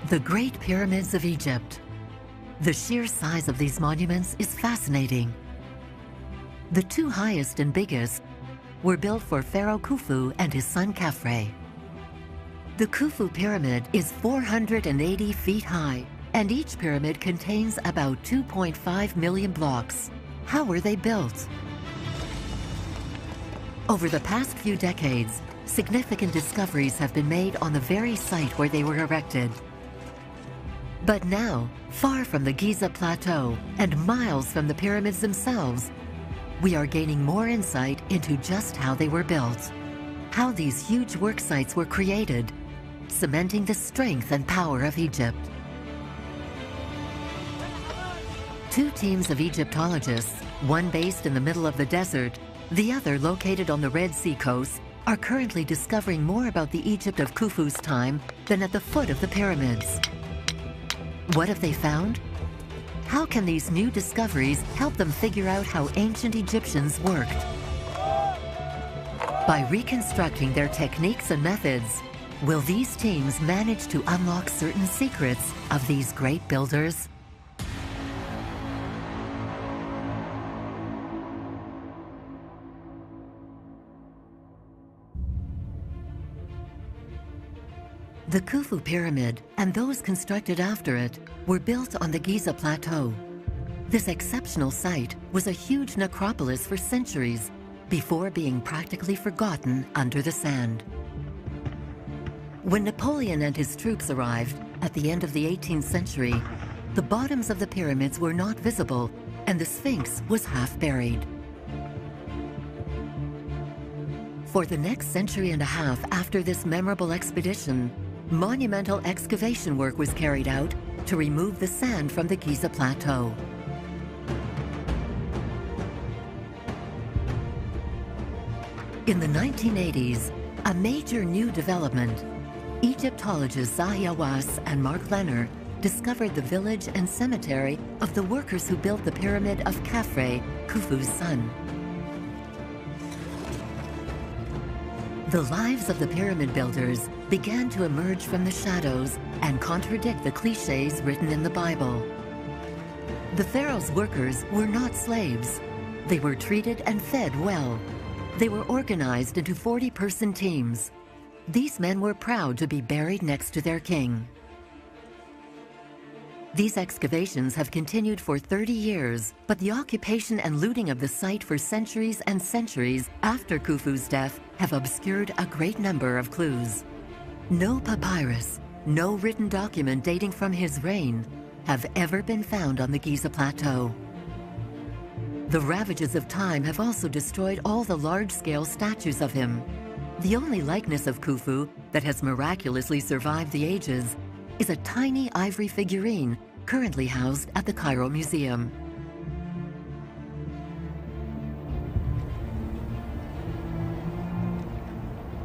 The Great Pyramids of Egypt. The sheer size of these monuments is fascinating. The two highest and biggest were built for Pharaoh Khufu and his son Khafre. The Khufu Pyramid is 480 feet high, and each pyramid contains about 2.5 million blocks. How were they built? Over the past few decades, significant discoveries have been made on the very site where they were erected. But now, far from the Giza Plateau and miles from the pyramids themselves, we are gaining more insight into just how they were built, how these huge work sites were created, cementing the strength and power of Egypt. Two teams of Egyptologists, one based in the middle of the desert, the other located on the Red Sea coast, are currently discovering more about the Egypt of Khufu's time than at the foot of the pyramids. What have they found? How can these new discoveries help them figure out how ancient Egyptians worked? By reconstructing their techniques and methods, will these teams manage to unlock certain secrets of these great builders? The Khufu Pyramid and those constructed after it were built on the Giza Plateau. This exceptional site was a huge necropolis for centuries before being practically forgotten under the sand. When Napoleon and his troops arrived at the end of the 18th century, the bottoms of the pyramids were not visible and the Sphinx was half buried. For the next century and a half after this memorable expedition, monumental excavation work was carried out to remove the sand from the Giza Plateau. In the 1980s, a major new development, Egyptologists Zahi Hawass and Mark Lehner discovered the village and cemetery of the workers who built the pyramid of Khafre, Khufu's son. The lives of the pyramid builders began to emerge from the shadows and contradict the cliches written in the Bible. The pharaoh's workers were not slaves. They were treated and fed well. They were organized into 40-person teams. These men were proud to be buried next to their king. These excavations have continued for 30 years, but the occupation and looting of the site for centuries and centuries after Khufu's death have obscured a great number of clues. No papyrus, no written document dating from his reign have ever been found on the Giza Plateau. The ravages of time have also destroyed all the large-scale statues of him. The only likeness of Khufu that has miraculously survived the ages is a tiny ivory figurine currently housed at the Cairo Museum.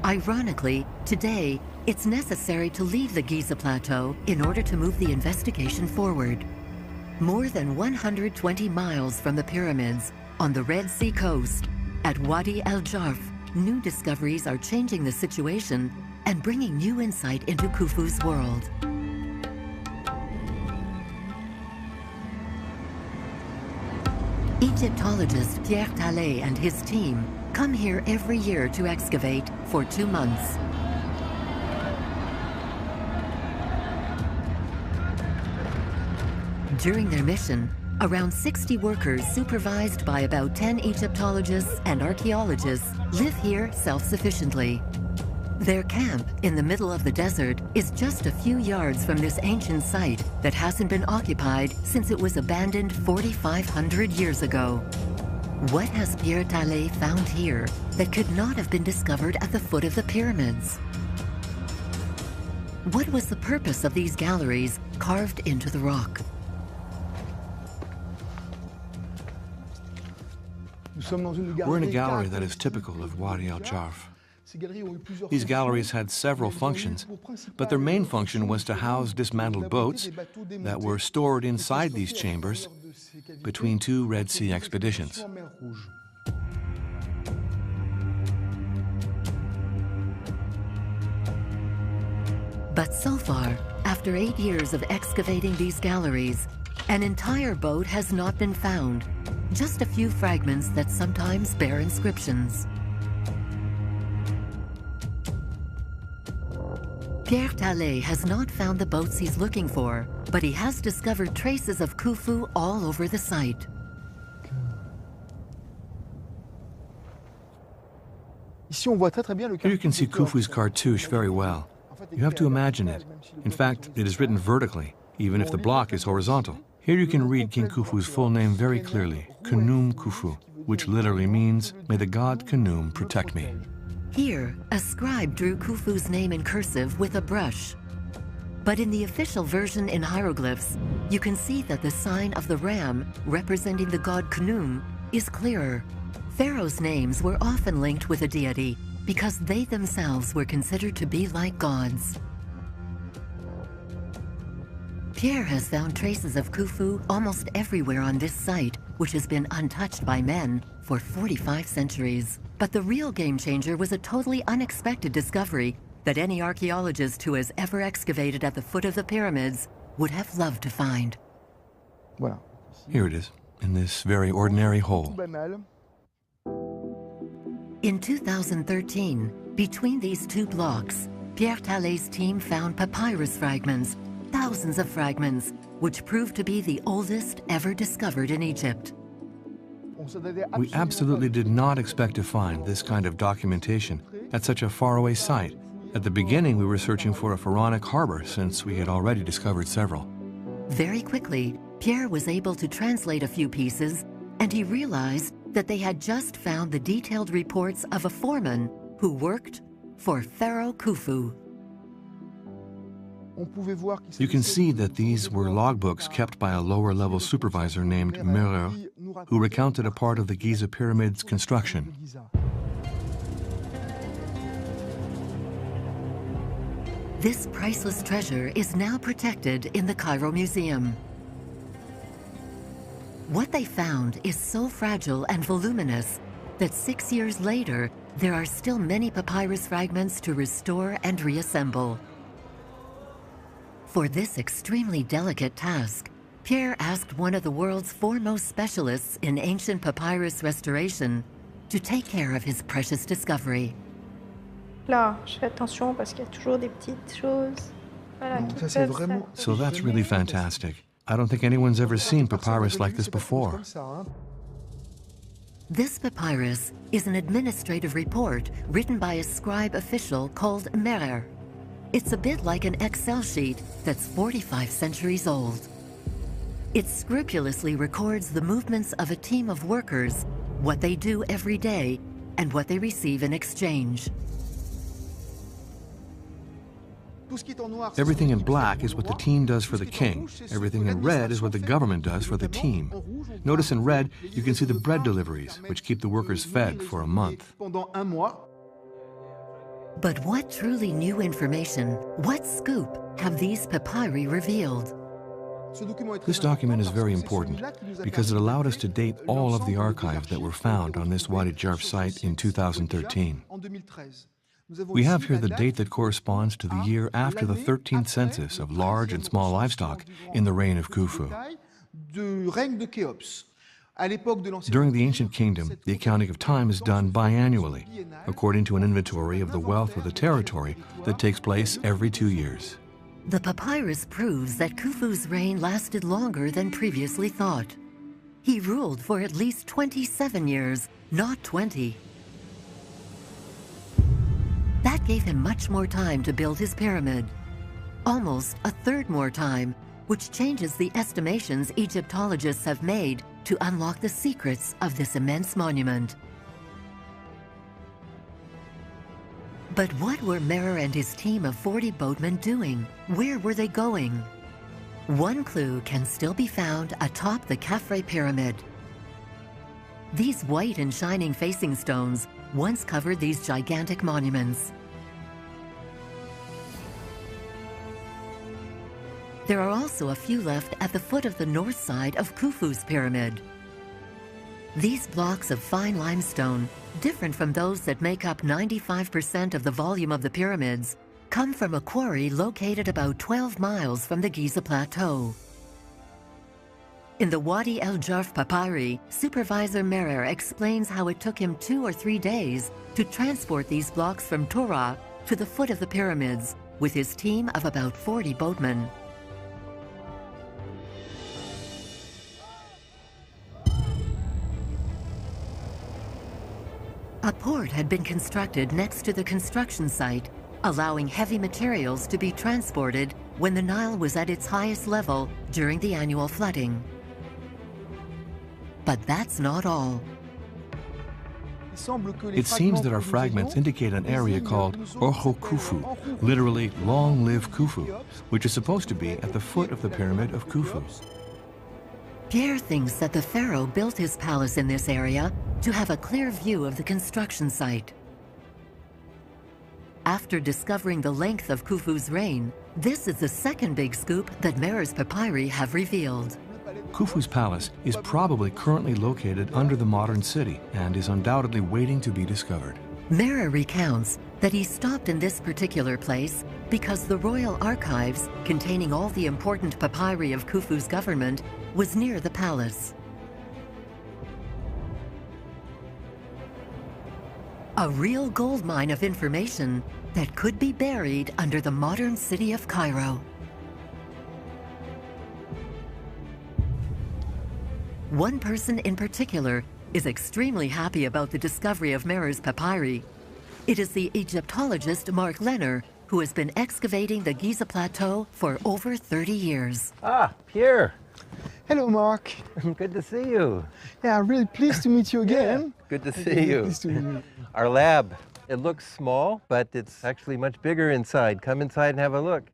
Ironically, today, it's necessary to leave the Giza Plateau in order to move the investigation forward. More than 120 miles from the pyramids, on the Red Sea coast, at Wadi El Jarf, new discoveries are changing the situation and bringing new insight into Khufu's world. Egyptologist Pierre Tallet and his team come here every year to excavate for 2 months. During their mission, around 60 workers supervised by about 10 Egyptologists and archaeologists live here self-sufficiently. Their camp in the middle of the desert is just a few yards from this ancient site that hasn't been occupied since it was abandoned 4,500 years ago. What has Pierre Tallet found here that could not have been discovered at the foot of the pyramids? What was the purpose of these galleries carved into the rock? We're in a gallery that is typical of Wadi El Jarf. These galleries had several functions, but their main function was to house dismantled boats that were stored inside these chambers between two Red Sea expeditions. But so far, after 8 years of excavating these galleries, an entire boat has not been found, just a few fragments that sometimes bear inscriptions. Pierre Tallet has not found the boats he's looking for, but he has discovered traces of Khufu all over the site. Here you can see Khufu's cartouche very well. You have to imagine it. In fact, it is written vertically, even if the block is horizontal. Here you can read King Khufu's full name very clearly, Khnum Khufu, which literally means, "May the god Khnum protect me." Here, a scribe drew Khufu's name in cursive with a brush. But in the official version in hieroglyphs, you can see that the sign of the ram, representing the god Khnum, is clearer. Pharaohs' names were often linked with a deity because they themselves were considered to be like gods. Pierre has found traces of Khufu almost everywhere on this site, which has been untouched by men for 45 centuries. But the real game changer was a totally unexpected discovery that any archaeologist who has ever excavated at the foot of the pyramids would have loved to find. Here it is, in this very ordinary hole. In 2013, between these two blocks, Pierre Tallet's team found papyrus fragments, thousands of fragments, which proved to be the oldest ever discovered in Egypt. We absolutely did not expect to find this kind of documentation at such a faraway site. At the beginning, we were searching for a pharaonic harbor since we had already discovered several. Very quickly, Pierre was able to translate a few pieces, and he realized that they had just found the detailed reports of a foreman who worked for Pharaoh Khufu. You can see that these were logbooks kept by a lower-level supervisor named Merer, who recounted a part of the Giza Pyramid's construction. This priceless treasure is now protected in the Cairo Museum. What they found is so fragile and voluminous that 6 years later, there are still many papyrus fragments to restore and reassemble. For this extremely delicate task, Pierre asked one of the world's foremost specialists in ancient papyrus restoration to take care of his precious discovery. Là, je fais attention parce qu'il y a toujours des petites choses. Voilà, qui peuvent So that's really fantastic. I don't think anyone's ever seen papyrus like this before. This papyrus is an administrative report written by a scribe official called Merer. It's a bit like an Excel sheet that's 45 centuries old. It scrupulously records the movements of a team of workers, what they do every day, and what they receive in exchange. Everything in black is what the team does for the king. Everything in red is what the government does for the team. Notice in red, you can see the bread deliveries, which keep the workers fed for a month. But what truly new information, what scoop have these papyri revealed? This document is very important because it allowed us to date all of the archives that were found on this Wadi Jarf site in 2013. We have here the date that corresponds to the year after the 13th census of large and small livestock in the reign of Khufu. During the ancient kingdom, the accounting of time is done biannually, according to an inventory of the wealth of the territory that takes place every 2 years. The papyrus proves that Khufu's reign lasted longer than previously thought. He ruled for at least 27 years, not 20. That gave him much more time to build his pyramid. Almost a third more time, which changes the estimations Egyptologists have made to unlock the secrets of this immense monument. But what were Merer and his team of 40 boatmen doing? Where were they going? One clue can still be found atop the Khafre Pyramid. These white and shining facing stones once covered these gigantic monuments. There are also a few left at the foot of the north side of Khufu's pyramid. These blocks of fine limestone, different from those that make up 95% of the volume of the pyramids, come from a quarry located about 12 miles from the Giza Plateau. In the Wadi El Jarf papyri, Supervisor Merer explains how it took him 2 or 3 days to transport these blocks from Torah to the foot of the pyramids with his team of about 40 boatmen. A port had been constructed next to the construction site, allowing heavy materials to be transported when the Nile was at its highest level during the annual flooding. But that's not all. It seems that our fragments indicate an area called Orho Khufu, literally Long Live Khufu, which is supposed to be at the foot of the Pyramid of Khufu. Pierre thinks that the pharaoh built his palace in this area to have a clear view of the construction site. After discovering the length of Khufu's reign, this is the second big scoop that Merer's papyri have revealed. Khufu's palace is probably currently located under the modern city and is undoubtedly waiting to be discovered. Merer recounts that he stopped in this particular place because the royal archives, containing all the important papyri of Khufu's government, was near the palace. A real goldmine of information that could be buried under the modern city of Cairo. One person in particular is extremely happy about the discovery of Merer's papyri. It is the Egyptologist Mark Lenner, who has been excavating the Giza Plateau for over 30 years. Ah, Pierre. Hello, Mark. Good to see you. Yeah, I'm really pleased to meet you again. Yeah, good to see you. Pleased to meet you. Our lab, it looks small, but it's actually much bigger inside. Come inside and have a look.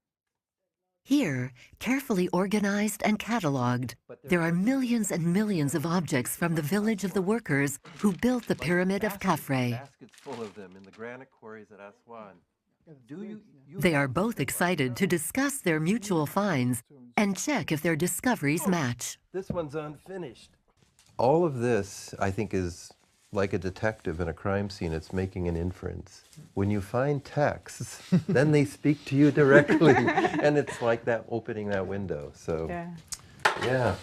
Here, carefully organized and cataloged, there are millions and millions of objects from the village of the workers who built the Pyramid of Khafre. Baskets full of them in the granite quarries at Aswan. They are both excited to discuss their mutual finds and check if their discoveries match. This one's unfinished. All of this, I think, is like a detective in a crime scene. It's making an inference. When you find texts, then they speak to you directly. And it's like that, opening that window. So, yeah.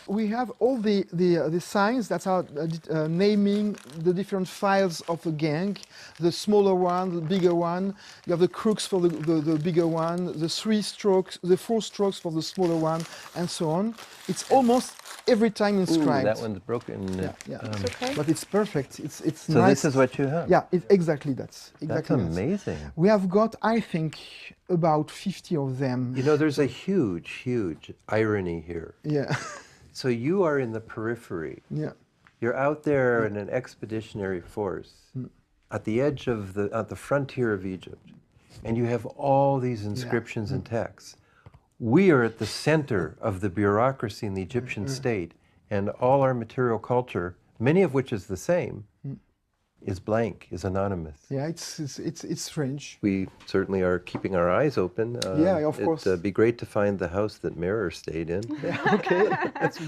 We have all the signs that are naming the different files of the gang, the smaller one, the bigger one. You have the crooks for the bigger one, the 4 strokes for the smaller one, and so on. It's almost every time inscribed. Ooh, that one's broken. Yeah. It's okay. But it's perfect. It's so nice. This is what you have? Yeah, exactly that. Exactly That's amazing. We have got, I think, about 50 of them. You know, there's a huge, huge irony here. Yeah. So you are in the periphery. Yeah. You're out there in an expeditionary force at the edge of at the frontier of Egypt, and you have all these inscriptions and texts. We are at the center of the bureaucracy in the Egyptian state, and all our material culture, many of which is the same, is blank, is anonymous. Yeah, it's strange. We certainly are keeping our eyes open. Yeah, of course. It'd be great to find the house that Merer stayed in. Yeah, okay.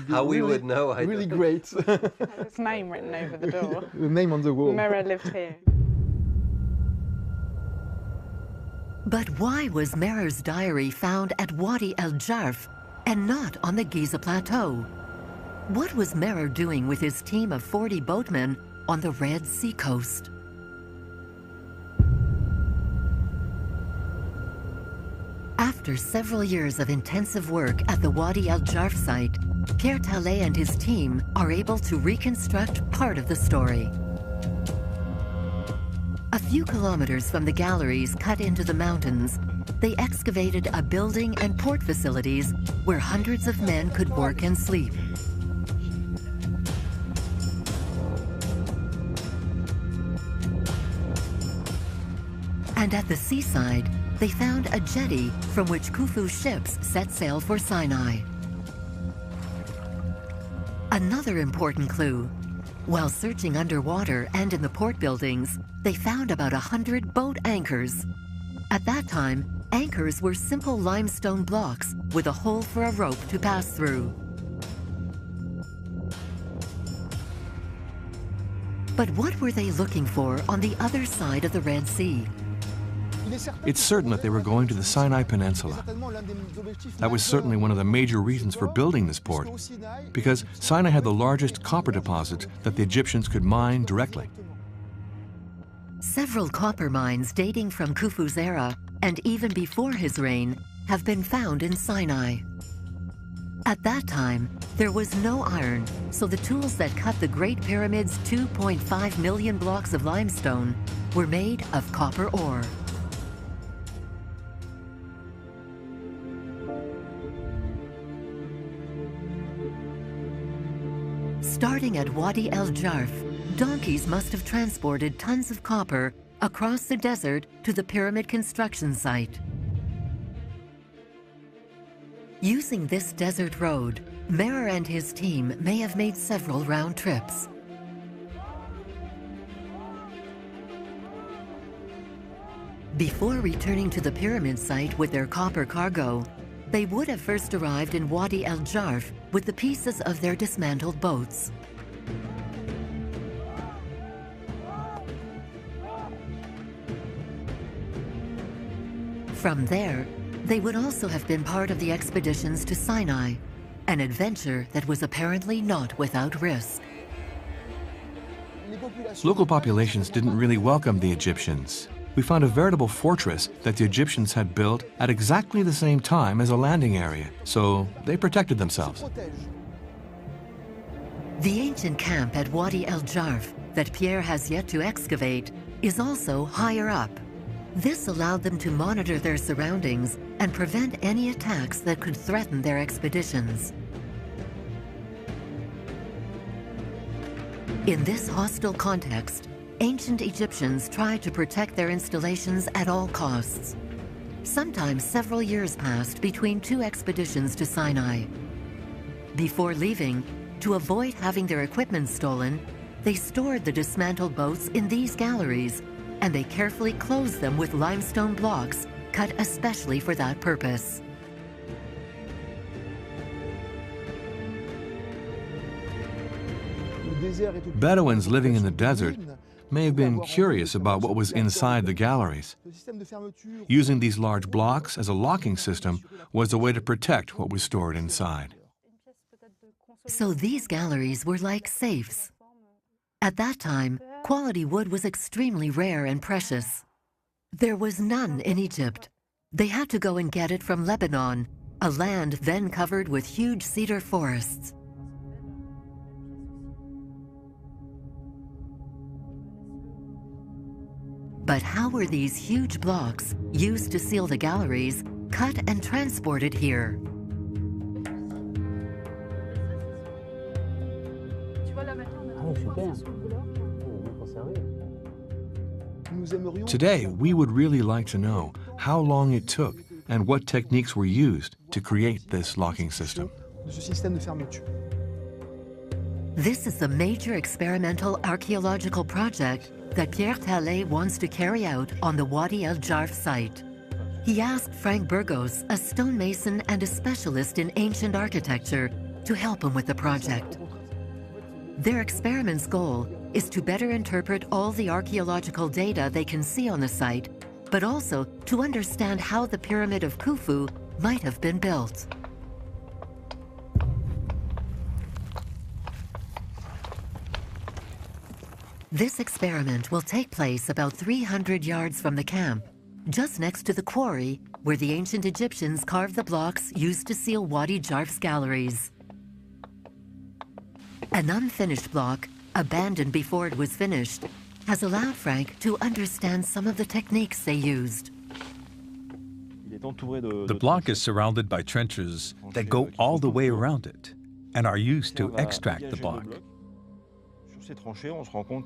How we would know. Really great. His name written over the door. The name on the wall. Merer lived here. But why was Merer's diary found at Wadi El Jarf and not on the Giza Plateau? What was Merer doing with his team of 40 boatmen on the Red Sea coast? After several years of intensive work at the Wadi El Jarf site, Pierre Tallet and his team are able to reconstruct part of the story. A few kilometers from the galleries cut into the mountains, they excavated a building and port facilities where hundreds of men could work and sleep. And at the seaside, they found a jetty from which Khufu's ships set sail for Sinai. Another important clue. While searching underwater and in the port buildings, they found about 100 boat anchors. At that time, anchors were simple limestone blocks with a hole for a rope to pass through. But what were they looking for on the other side of the Red Sea? It's certain that they were going to the Sinai Peninsula. That was certainly one of the major reasons for building this port, because Sinai had the largest copper deposits that the Egyptians could mine directly. Several copper mines dating from Khufu's era and even before his reign have been found in Sinai. At that time, there was no iron, so the tools that cut the Great Pyramid's 2.5 million blocks of limestone were made of copper ore. Starting at Wadi El Jarf, donkeys must have transported tons of copper across the desert to the pyramid construction site. Using this desert road, Merer and his team may have made several round trips. Before returning to the pyramid site with their copper cargo, they would have first arrived in Wadi El Jarf with the pieces of their dismantled boats. From there, they would also have been part of the expeditions to Sinai, an adventure that was apparently not without risk. Local populations didn't really welcome the Egyptians. We found a veritable fortress that the Egyptians had built at exactly the same time as a landing area, so they protected themselves. The ancient camp at Wadi El Jarf that Pierre has yet to excavate is also higher up. This allowed them to monitor their surroundings and prevent any attacks that could threaten their expeditions. In this hostile context, ancient Egyptians tried to protect their installations at all costs. Sometimes several years passed between two expeditions to Sinai. Before leaving, to avoid having their equipment stolen, they stored the dismantled boats in these galleries, and they carefully closed them with limestone blocks cut especially for that purpose. Bedouins living in the desert may have been curious about what was inside the galleries. Using these large blocks as a locking system was a way to protect what was stored inside. So these galleries were like safes. At that time, quality wood was extremely rare and precious. There was none in Egypt. They had to go and get it from Lebanon, a land then covered with huge cedar forests. But how were these huge blocks, used to seal the galleries, cut and transported here? Today, we would really like to know how long it took and what techniques were used to create this locking system. This is the major experimental archaeological project that Pierre Tallet wants to carry out on the Wadi El Jarf site. He asked Frank Burgos, a stonemason and a specialist in ancient architecture, to help him with the project. Their experiment's goal is to better interpret all the archaeological data they can see on the site, but also to understand how the Pyramid of Khufu might have been built. This experiment will take place about 300 yards from the camp, just next to the quarry where the ancient Egyptians carved the blocks used to seal Wadi Jarf's galleries. An unfinished block, abandoned before it was finished, has allowed Frank to understand some of the techniques they used. The block is surrounded by trenches that go all the way around it and are used to extract the block.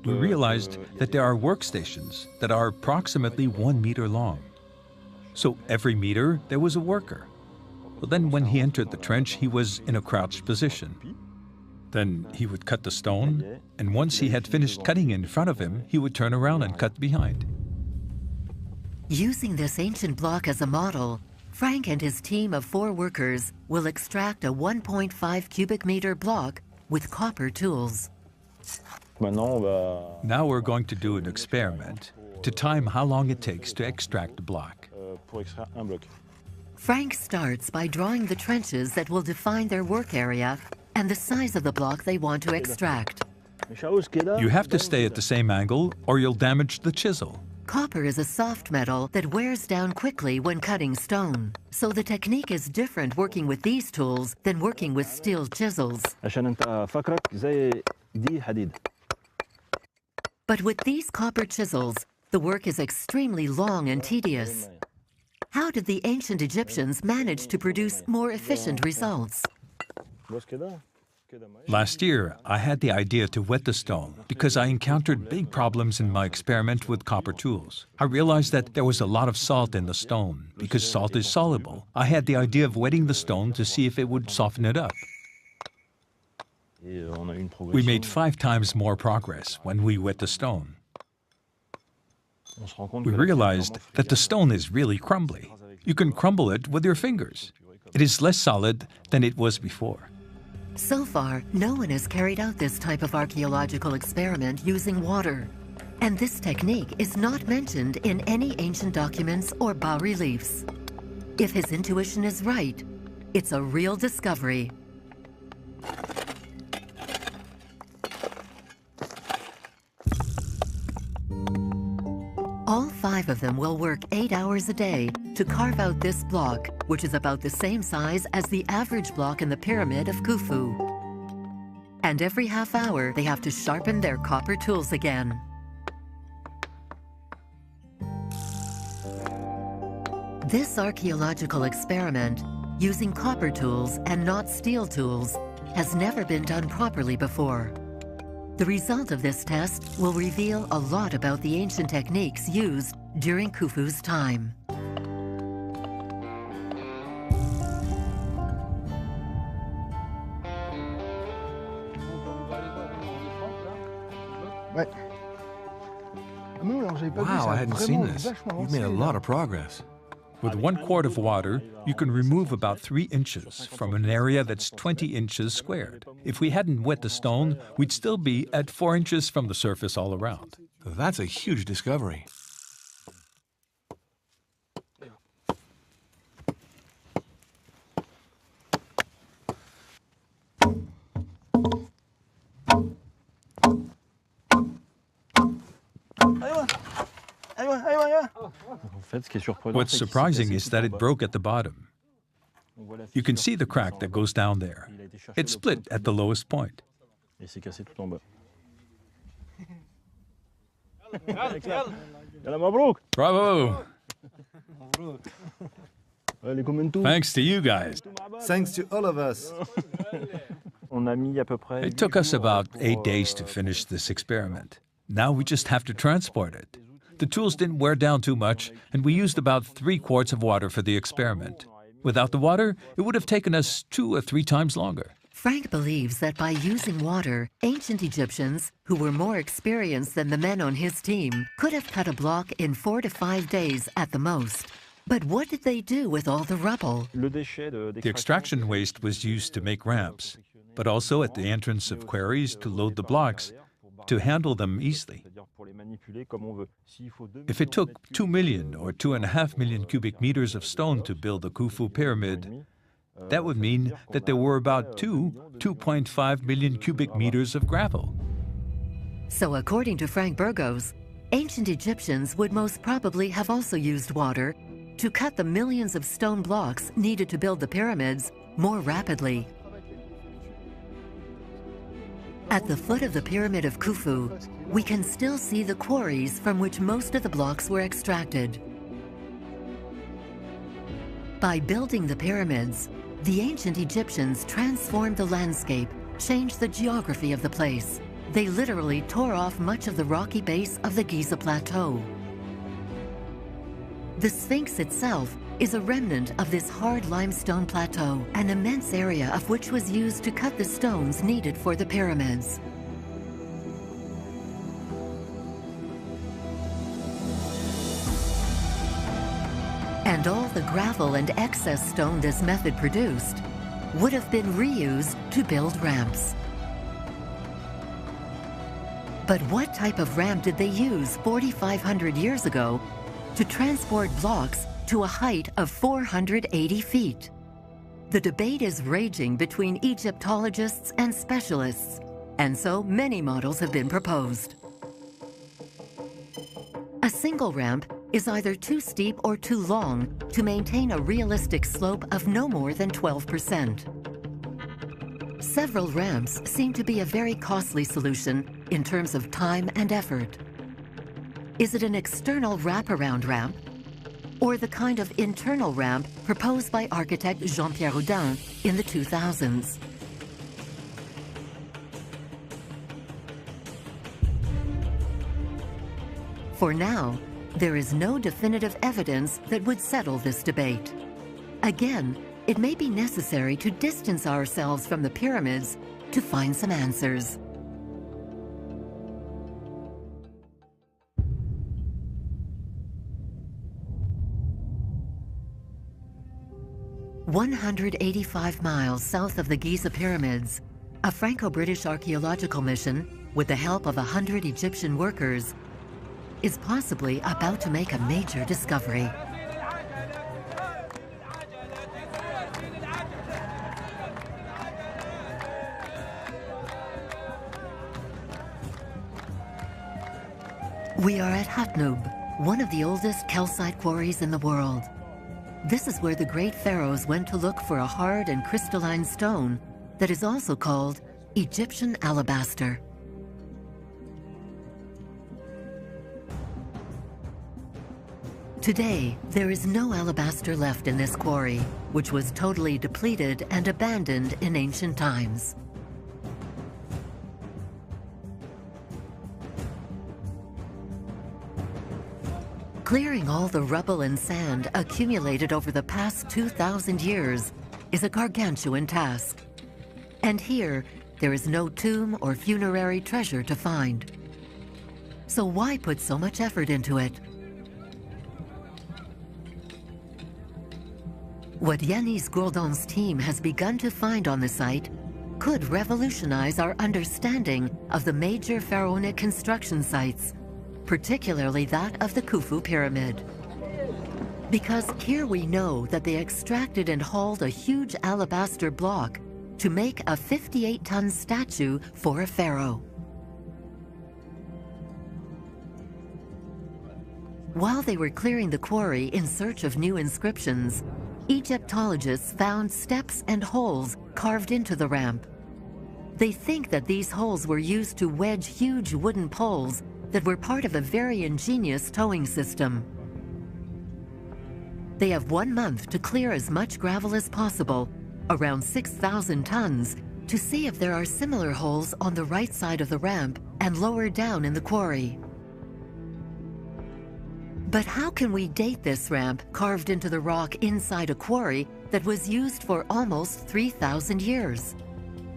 We realized that there are workstations that are approximately 1 meter long. So every meter there was a worker. Well, then when he entered the trench, he was in a crouched position. Then he would cut the stone, and once he had finished cutting in front of him, he would turn around and cut behind. Using this ancient block as a model, Frank and his team of 4 workers will extract a 1.5 cubic meter block with copper tools. Now we're going to do an experiment to time how long it takes to extract a block. Frank starts by drawing the trenches that will define their work area and the size of the block they want to extract. You have to stay at the same angle or you'll damage the chisel. Copper is a soft metal that wears down quickly when cutting stone, so the technique is different working with these tools than working with steel chisels. But with these copper chisels, the work is extremely long and tedious. How did the ancient Egyptians manage to produce more efficient results? Last year, I had the idea to wet the stone because I encountered big problems in my experiment with copper tools. I realized that there was a lot of salt in the stone because salt is soluble. I had the idea of wetting the stone to see if it would soften it up. We made 5 times more progress when we wet the stone. We realized that the stone is really crumbly. You can crumble it with your fingers. It is less solid than it was before. So far, no one has carried out this type of archaeological experiment using water. And this technique is not mentioned in any ancient documents or bas-reliefs. If his intuition is right, it's a real discovery. All 5 of them will work 8 hours a day to carve out this block, which is about the same size as the average block in the pyramid of Khufu. And every half hour, they have to sharpen their copper tools again. This archaeological experiment, using copper tools and not steel tools, has never been done properly before. The result of this test will reveal a lot about the ancient techniques used during Khufu's time. Wow, I hadn't seen this. You've made a lot of progress. With 1 quart of water, you can remove about 3 inches from an area that's 20 inches squared. If we hadn't wet the stone, we'd still be at 4 inches from the surface all around. That's a huge discovery. What's surprising is that it broke at the bottom. You can see the crack that goes down there. It split at the lowest point. Bravo! Thanks to you guys. Thanks to all of us. It took us about 8 days to finish this experiment. Now we just have to transport it. The tools didn't wear down too much, and we used about 3 quarts of water for the experiment. Without the water, it would have taken us 2 or 3 times longer. Frank believes that by using water, ancient Egyptians, who were more experienced than the men on his team, could have cut a block in 4 to 5 days at the most. But what did they do with all the rubble? The extraction waste was used to make ramps, but also at the entrance of quarries to load the blocks, to handle them easily. If it took 2 million or 2.5 million cubic meters of stone to build the Khufu pyramid, that would mean that there were about 2.5 million cubic meters of gravel. So according to Frank Burgos, ancient Egyptians would most probably have also used water to cut the millions of stone blocks needed to build the pyramids more rapidly. At the foot of the Pyramid of Khufu, we can still see the quarries from which most of the blocks were extracted. By building the pyramids, the ancient Egyptians transformed the landscape, changed the geography of the place. They literally tore off much of the rocky base of the Giza Plateau. The Sphinx itself is a remnant of this hard limestone plateau, an immense area of which was used to cut the stones needed for the pyramids. And all the gravel and excess stone this method produced would have been reused to build ramps. But what type of ramp did they use 4,500 years ago to transport blocks to a height of 480 feet? The debate is raging between Egyptologists and specialists, and so many models have been proposed. A single ramp is either too steep or too long to maintain a realistic slope of no more than 12%. Several ramps seem to be a very costly solution in terms of time and effort. Is it an external wraparound ramp, or the kind of internal ramp proposed by architect Jean-Pierre Houdin in the 2000s? For now, there is no definitive evidence that would settle this debate. Again, it may be necessary to distance ourselves from the pyramids to find some answers. "185 miles south of the Giza pyramids, a Franco-British archaeological mission, with the help of 100 Egyptian workers, is possibly about to make a major discovery. We are at Hatnub, one of the oldest calcite quarries in the world. This is where the great pharaohs went to look for a hard and crystalline stone that is also called Egyptian alabaster. Today, there is no alabaster left in this quarry, which was totally depleted and abandoned in ancient times. Clearing all the rubble and sand accumulated over the past 2,000 years is a gargantuan task. And here, there is no tomb or funerary treasure to find. So why put so much effort into it? What Yanis Gourdon's team has begun to find on the site could revolutionize our understanding of the major pharaonic construction sites, particularly that of the Khufu Pyramid. Because here we know that they extracted and hauled a huge alabaster block to make a 58-ton statue for a pharaoh. While they were clearing the quarry in search of new inscriptions, Egyptologists found steps and holes carved into the ramp. They think that these holes were used to wedge huge wooden poles that were part of a very ingenious towing system. They have 1 month to clear as much gravel as possible, around 6,000 tons, to see if there are similar holes on the right side of the ramp and lower down in the quarry. But how can we date this ramp carved into the rock inside a quarry that was used for almost 3,000 years?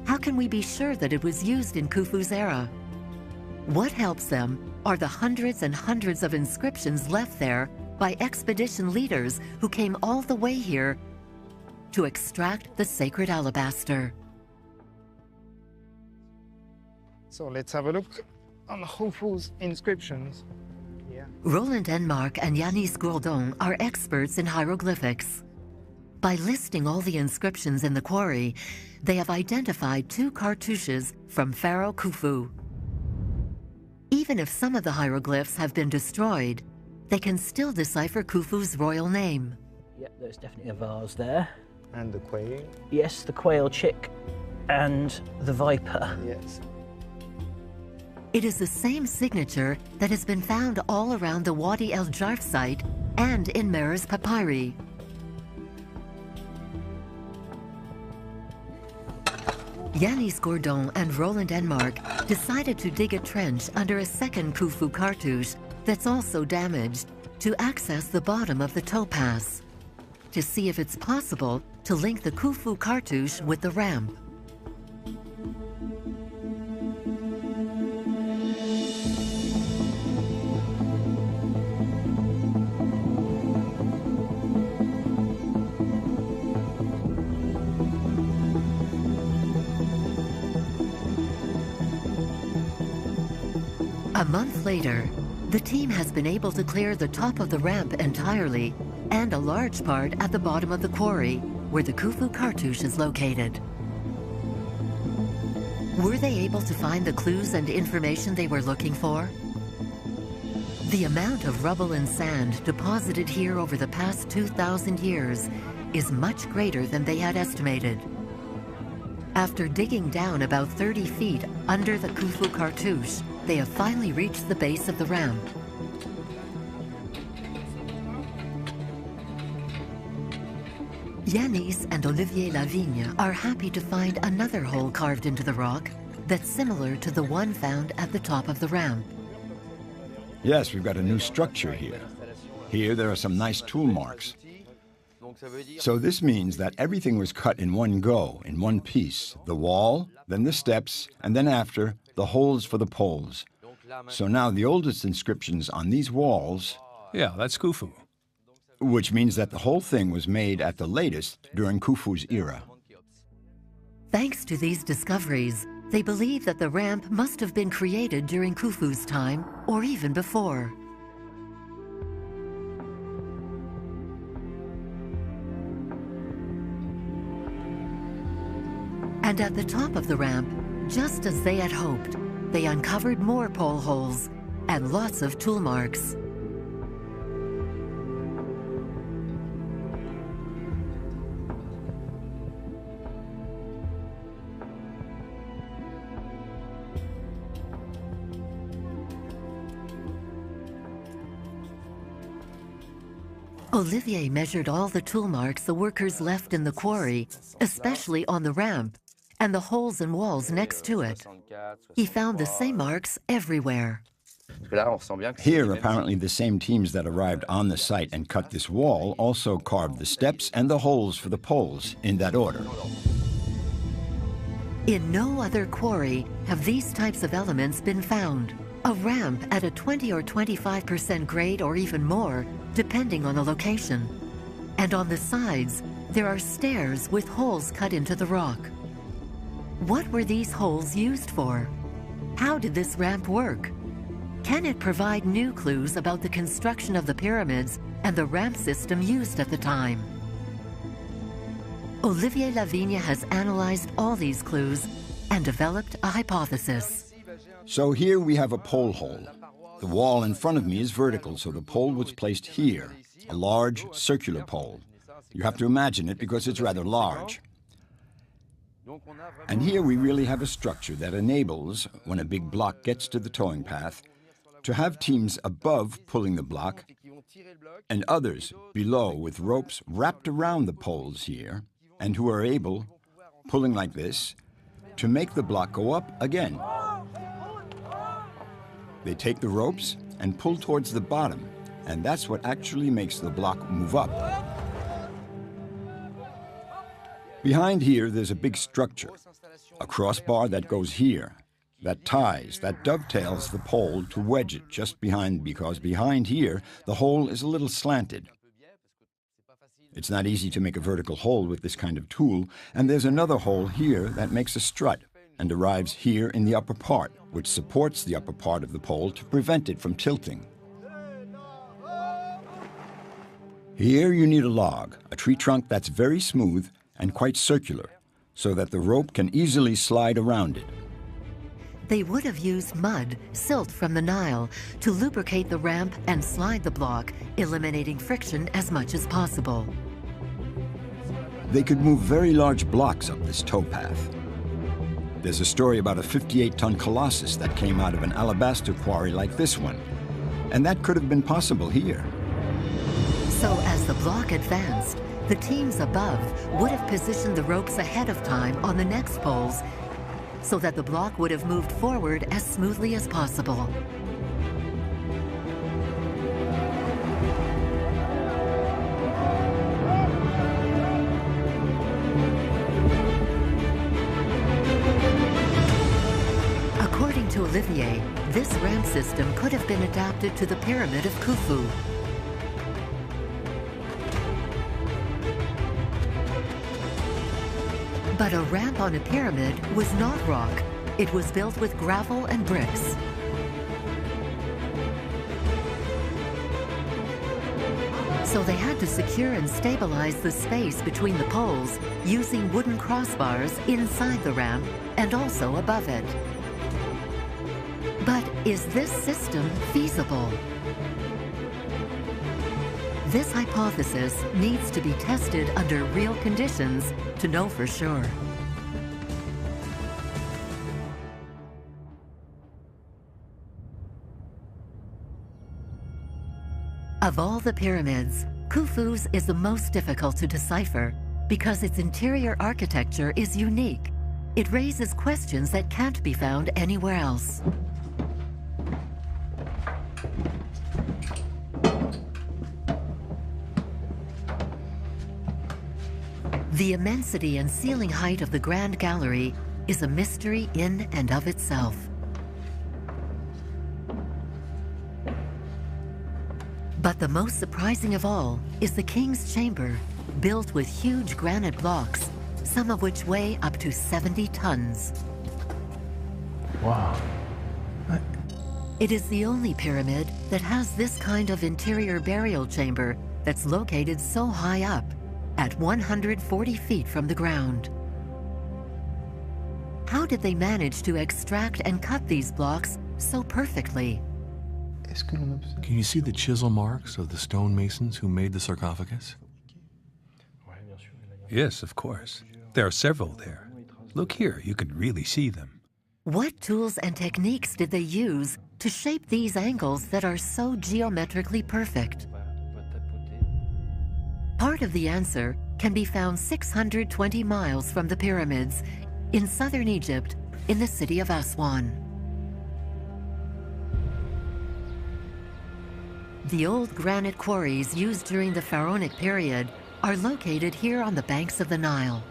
How can we be sure that it was used in Khufu's era? What helps them are the hundreds and hundreds of inscriptions left there by expedition leaders who came all the way here to extract the sacred alabaster. So let's have a look on Khufu's inscriptions. Roland Enmark and Yanis Gourdon are experts in hieroglyphics. By listing all the inscriptions in the quarry, they have identified 2 cartouches from Pharaoh Khufu. Even if some of the hieroglyphs have been destroyed, they can still decipher Khufu's royal name. Yep, there's definitely a vase there. And the quail? Yes, the quail chick and the viper. Yes. It is the same signature that has been found all around the Wadi El Jarf site and in Meres papyri. Yanis Gourdon and Roland Enmark decided to dig a trench under a second Khufu cartouche that's also damaged to access the bottom of the towpath, to see if it's possible to link the Khufu cartouche with the ramp. A month later, the team has been able to clear the top of the ramp entirely and a large part at the bottom of the quarry where the Khufu cartouche is located. Were they able to find the clues and information they were looking for? The amount of rubble and sand deposited here over the past 2,000 years is much greater than they had estimated. After digging down about 30 feet under the Khufu cartouche, they have finally reached the base of the ramp. Yanis and Olivier Lavigne are happy to find another hole carved into the rock that's similar to the one found at the top of the ramp. Yes, we've got a new structure here. Here there are some nice tool marks. So this means that everything was cut in one go, in one piece. The wall, then the steps, and then after, the holes for the poles. So now the oldest inscriptions on these walls... Yeah, that's Khufu. Which means that the whole thing was made at the latest during Khufu's era. Thanks to these discoveries, they believe that the ramp must have been created during Khufu's time, or even before. And at the top of the ramp, just as they had hoped, they uncovered more pole holes and lots of tool marks. Olivier measured all the tool marks the workers left in the quarry, especially on the ramp, and the holes and walls next to it. He found the same marks everywhere. Here, apparently the same teams that arrived on the site and cut this wall also carved the steps and the holes for the poles in that order. In no other quarry have these types of elements been found. A ramp at a 20 or 25% grade or even more, depending on the location. And on the sides, there are stairs with holes cut into the rock. What were these holes used for? How did this ramp work? Can it provide new clues about the construction of the pyramids and the ramp system used at the time? Olivier Lavigne has analyzed all these clues and developed a hypothesis. So here we have a pole hole. The wall in front of me is vertical, so the pole was placed here, a large circular pole. You have to imagine it because it's rather large. And here we really have a structure that enables, when a big block gets to the towing path, to have teams above pulling the block and others below with ropes wrapped around the poles here, and who are able, pulling like this, to make the block go up again. They take the ropes and pull towards the bottom, and that's what actually makes the block move up. Behind here, there's a big structure, a crossbar that goes here, that ties, that dovetails the pole to wedge it just behind, because behind here, the hole is a little slanted. It's not easy to make a vertical hole with this kind of tool, and there's another hole here that makes a strut and arrives here in the upper part, which supports the upper part of the pole to prevent it from tilting. Here you need a log, a tree trunk that's very smooth and quite circular, so that the rope can easily slide around it. They would have used mud, silt from the Nile, to lubricate the ramp and slide the block, eliminating friction as much as possible. They could move very large blocks up this towpath. There's a story about a 58-ton colossus that came out of an alabaster quarry like this one, and that could have been possible here. So as the block advanced, the teams above would have positioned the ropes ahead of time on the next poles so that the block would have moved forward as smoothly as possible. According to Olivier, this ramp system could have been adapted to the Pyramid of Khufu. But a ramp on a pyramid was not rock. It was built with gravel and bricks. So they had to secure and stabilize the space between the poles using wooden crossbars inside the ramp and also above it. But is this system feasible? This hypothesis needs to be tested under real conditions to know for sure. Of all the pyramids, Khufu's is the most difficult to decipher because its interior architecture is unique. It raises questions that can't be found anywhere else. The immensity and ceiling height of the Grand Gallery is a mystery in and of itself. But the most surprising of all is the King's Chamber, built with huge granite blocks, some of which weigh up to 70 tons. Wow. It is the only pyramid that has this kind of interior burial chamber that's located so high up, at 140 feet from the ground. How did they manage to extract and cut these blocks so perfectly? Can you see the chisel marks of the stonemasons who made the sarcophagus? Yes, of course. There are several there. Look here, you can really see them. What tools and techniques did they use to shape these angles that are so geometrically perfect? Part of the answer can be found 620 miles from the pyramids in southern Egypt, in the city of Aswan. The old granite quarries used during the Pharaonic period are located here on the banks of the Nile.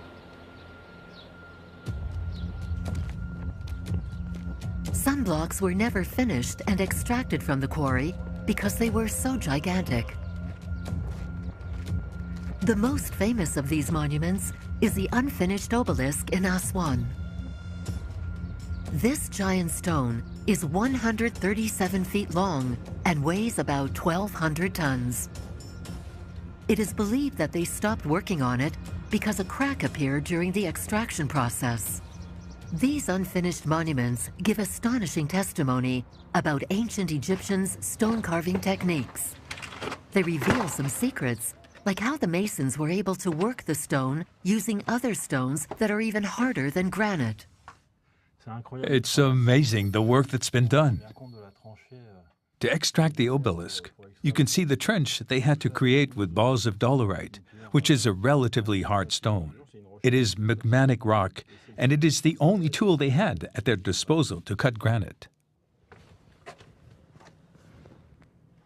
Some blocks were never finished and extracted from the quarry because they were so gigantic. The most famous of these monuments is the unfinished obelisk in Aswan. This giant stone is 137 feet long and weighs about 1,200 tons. It is believed that they stopped working on it because a crack appeared during the extraction process. These unfinished monuments give astonishing testimony about ancient Egyptians' stone carving techniques. They reveal some secrets, like how the masons were able to work the stone using other stones that are even harder than granite. It's amazing the work that's been done. To extract the obelisk, you can see the trench they had to create with balls of dolerite, which is a relatively hard stone. It is magmatic rock, and it is the only tool they had at their disposal to cut granite.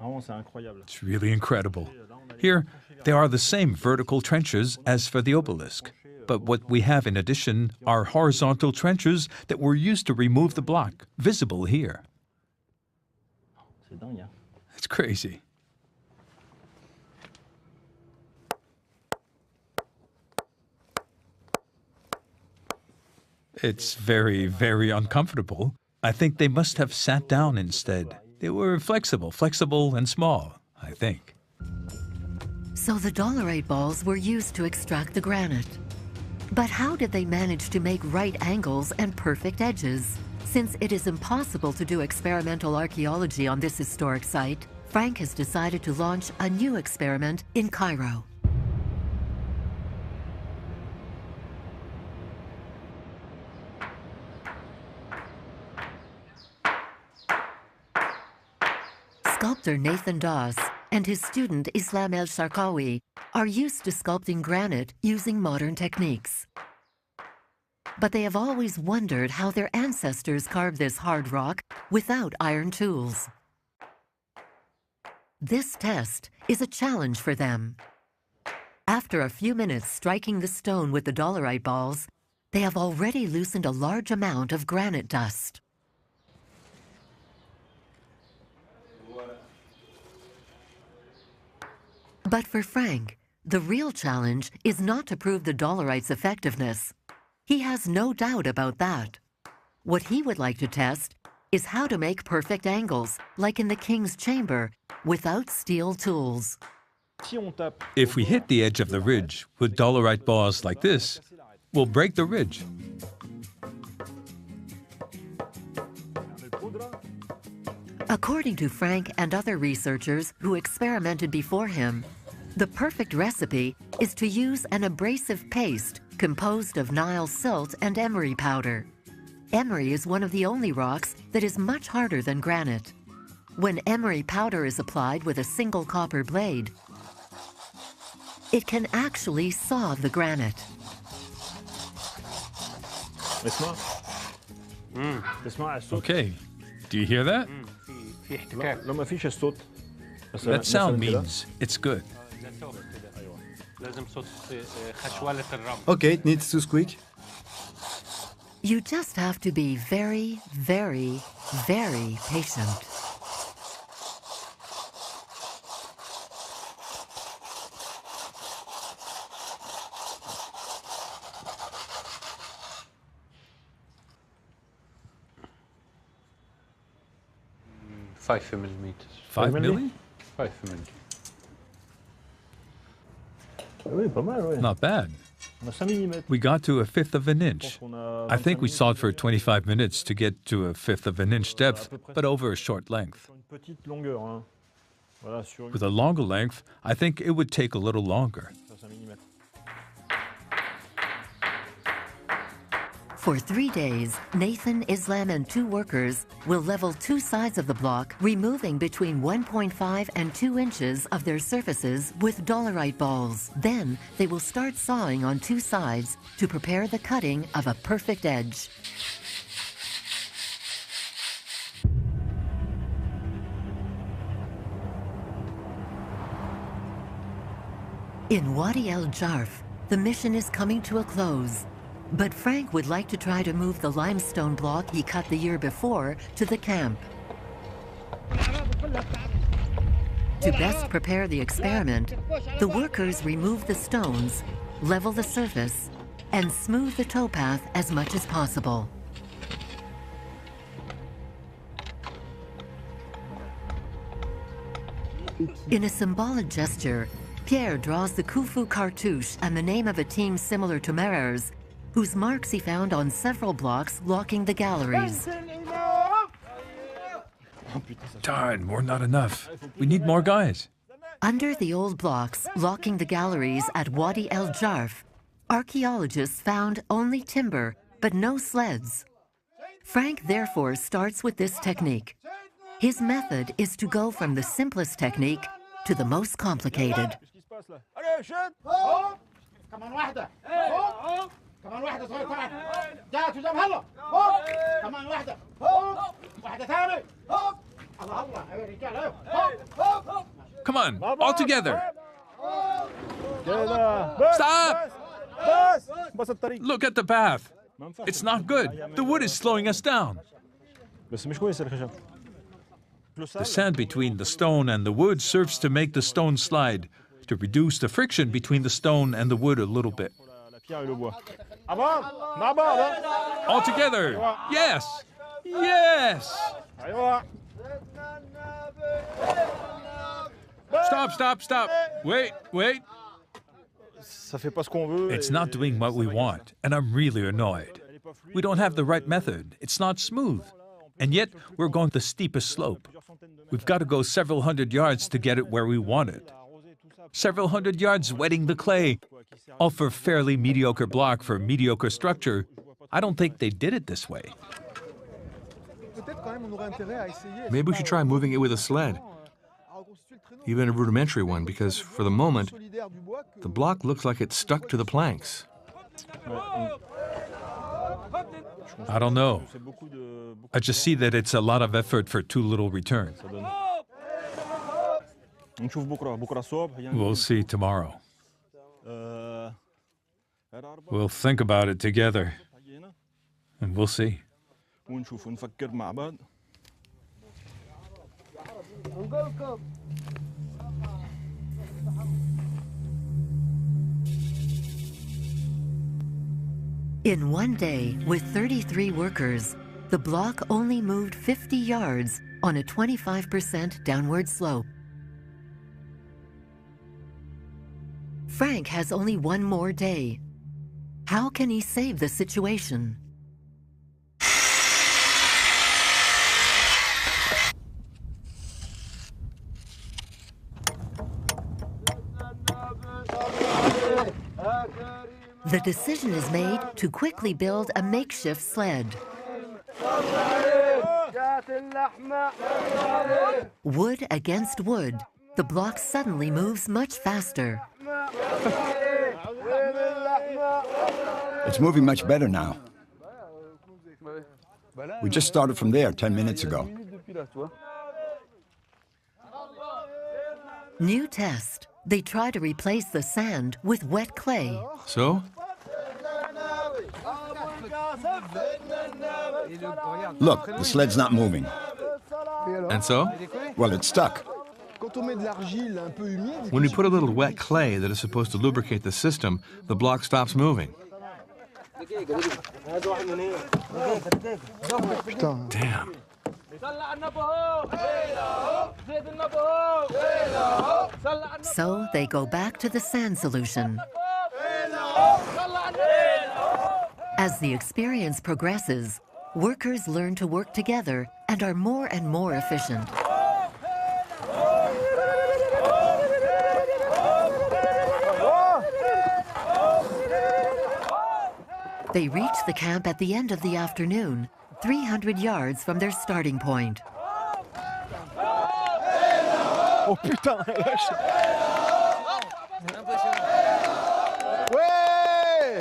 It's really incredible. Here, there are the same vertical trenches as for the obelisk, but what we have in addition are horizontal trenches that were used to remove the block, visible here. It's crazy. It's very, very uncomfortable. I think they must have sat down instead. They were flexible and small, I think. So the dolerite balls were used to extract the granite. But how did they manage to make right angles and perfect edges? Since it is impossible to do experimental archaeology on this historic site, Frank has decided to launch a new experiment in Cairo. Sculptor Nathan Doss and his student Islam El Sharkawi are used to sculpting granite using modern techniques. But they have always wondered how their ancestors carved this hard rock without iron tools. This test is a challenge for them. After a few minutes striking the stone with the dolerite balls, they have already loosened a large amount of granite dust. But for Frank, the real challenge is not to prove the dolerite's effectiveness. He has no doubt about that. What he would like to test is how to make perfect angles, like in the King's Chamber, without steel tools. If we hit the edge of the ridge with dolerite balls like this, we'll break the ridge. According to Frank and other researchers who experimented before him, the perfect recipe is to use an abrasive paste composed of Nile silt and emery powder. Emery is one of the only rocks that is much harder than granite. When emery powder is applied with a single copper blade, it can actually saw the granite. Okay, do you hear that? That sound means it's good. Okay, it needs to squeak. You just have to be very, very, very patient. Five millimeters. 5 milli? 5 millimeters. Not bad. We got to 1/5 of an inch. I think we sought for 25 minutes to get to 1/5 of an inch depth, but over a short length. With a longer length, I think it would take a little longer. For 3 days, Nathan, Islam, and 2 workers will level 2 sides of the block, removing between 1.5 and 2 inches of their surfaces with dolerite balls. Then they will start sawing on 2 sides to prepare the cutting of a perfect edge. In Wadi El Jarf, the mission is coming to a close. But Frank would like to try to move the limestone block he cut the year before to the camp. To best prepare the experiment, the workers remove the stones, level the surface, and smooth the towpath as much as possible. In a symbolic gesture, Pierre draws the Khufu cartouche and the name of a team similar to Merer's, whose marks he found on several blocks blocking the galleries. Darn, we're not enough. We need more guys. Under the old blocks blocking the galleries at Wadi El Jarf, archaeologists found only timber, but no sleds. Frank therefore starts with this technique. His method is to go from the simplest technique to the most complicated. كمان واحدة صغيرة طلعت جاءت وجاب هلا هوب كمان واحدة هوب واحدة ثانية هوب الله الله يا رجال هوب هوب. Come on, all together. Stop! Look at the path. It's not good. The wood is slowing us down. The sand between the stone and the wood serves to make the stone slide, to reduce the friction between the stone and the wood a little bit. All together. Yes. Yes. Stop. Wait. It's not doing what we want, and I'm really annoyed. We don't have the right method. It's not smooth. And yet, we're going the steepest slope. We've got to go several hundred yards to get it where we want it. Several hundred yards wetting the clay, all for fairly mediocre block for mediocre structure. I don't think they did it this way. Maybe we should try moving it with a sled, even a rudimentary one, because for the moment, the block looks like it's stuck to the planks. I don't know. I just see that it's a lot of effort for too little return. We'll see tomorrow. We'll think about it together, and we'll see. In one day, with 33 workers, the block only moved 50 yards on a 25% downward slope. Frank has only one more day. How can he save the situation? The decision is made to quickly build a makeshift sled. Wood against wood, the block suddenly moves much faster. It's moving much better now. We just started from there 10 minutes ago. New test. They try to replace the sand with wet clay. So? Look, the sled's not moving. And so? Well, it's stuck. When you put a little wet clay that is supposed to lubricate the system, the block stops moving. Damn. So they go back to the sand solution. As the experience progresses, workers learn to work together and are more and more efficient. They reach the camp at the end of the afternoon, 300 yards from their starting point. Oh putain, ouais!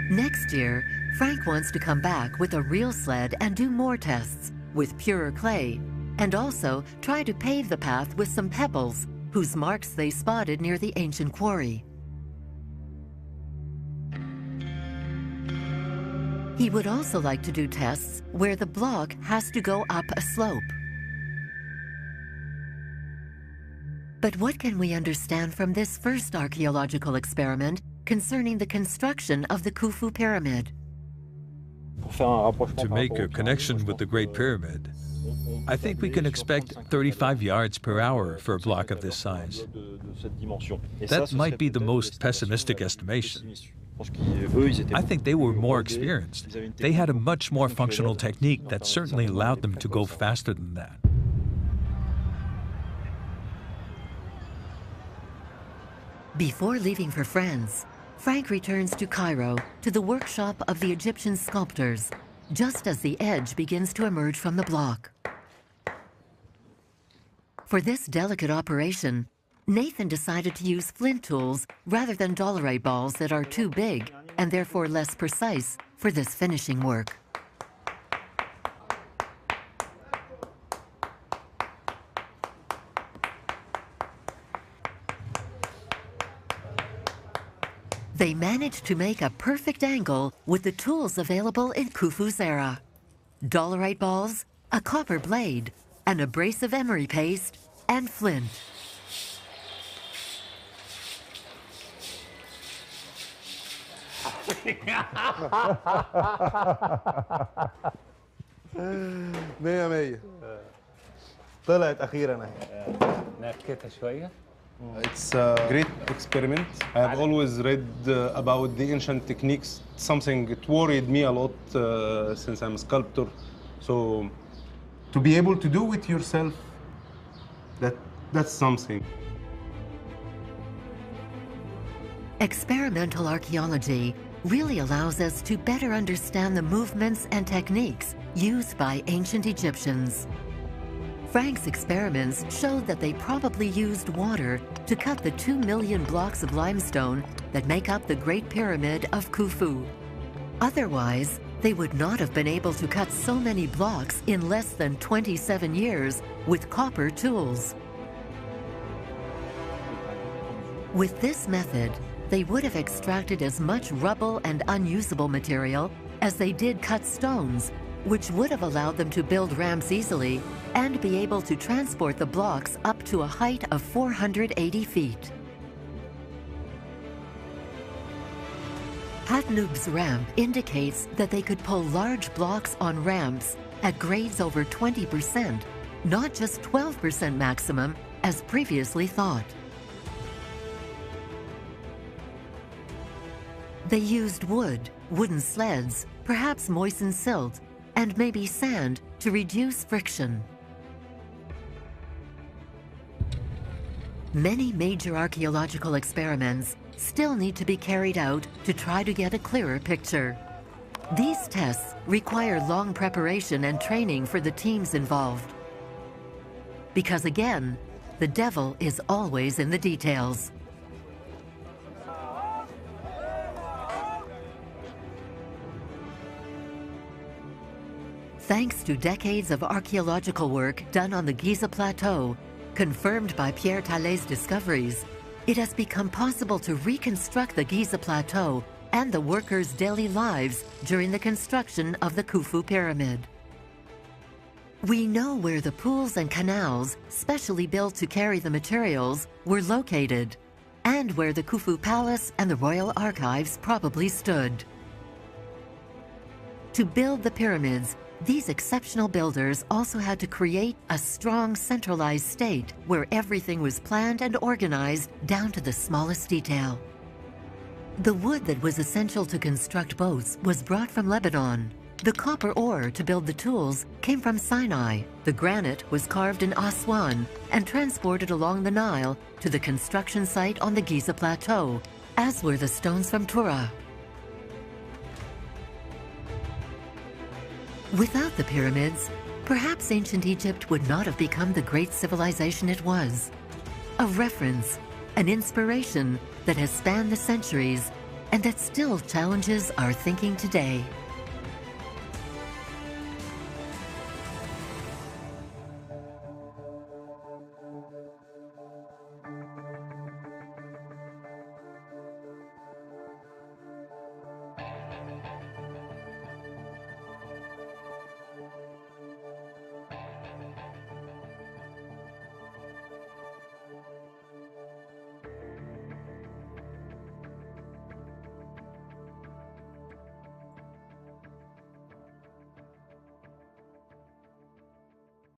Next year, Frank wants to come back with a real sled and do more tests with purer clay, and also try to pave the path with some pebbles, whose marks they spotted near the ancient quarry. He would also like to do tests where the block has to go up a slope. But what can we understand from this first archaeological experiment concerning the construction of the Khufu Pyramid? To make a connection with the Great Pyramid, I think we can expect 35 yards per hour for a block of this size. That might be the most pessimistic estimation. I think they were more experienced. They had a much more functional technique that certainly allowed them to go faster than that. Before leaving for France, Frank returns to Cairo to the workshop of the Egyptian sculptors, just as the edge begins to emerge from the block. For this delicate operation, Nathan decided to use flint tools rather than dolerite balls that are too big and therefore less precise for this finishing work. They managed to make a perfect angle with the tools available in Khufu's era: dolerite balls, a copper blade, an abrasive emery paste, and flint. مية مية طلعت أخيراً. نكتها شوية. It's a great experiment. I have always read about the ancient techniques. Something it worried me a lot since I'm a sculptor. So to be able to do it yourself, that's something. Experimental archaeology really allows us to better understand the movements and techniques used by ancient Egyptians. Frank's experiments showed that they probably used water to cut the 2 million blocks of limestone that make up the Great Pyramid of Khufu. Otherwise, they would not have been able to cut so many blocks in less than 27 years with copper tools. With this method, they would have extracted as much rubble and unusable material as they did cut stones, which would have allowed them to build ramps easily and be able to transport the blocks up to a height of 480 feet. Hatnub's ramp indicates that they could pull large blocks on ramps at grades over 20%, not just 12% maximum as previously thought. They used wood, wooden sleds, perhaps moistened silt, and maybe sand to reduce friction. Many major archaeological experiments still need to be carried out to try to get a clearer picture. These tests require long preparation and training for the teams involved. Because again, the devil is always in the details. Thanks to decades of archaeological work done on the Giza Plateau, confirmed by Pierre Tallet's discoveries, it has become possible to reconstruct the Giza Plateau and the workers' daily lives during the construction of the Khufu Pyramid. We know where the pools and canals, specially built to carry the materials, were located, and where the Khufu Palace and the Royal Archives probably stood. To build the pyramids, these exceptional builders also had to create a strong centralized state where everything was planned and organized down to the smallest detail. The wood that was essential to construct boats was brought from Lebanon. The copper ore to build the tools came from Sinai. The granite was carved in Aswan and transported along the Nile to the construction site on the Giza Plateau, as were the stones from Tura. Without the pyramids, perhaps ancient Egypt would not have become the great civilization it was. A reference, an inspiration that has spanned the centuries and that still challenges our thinking today.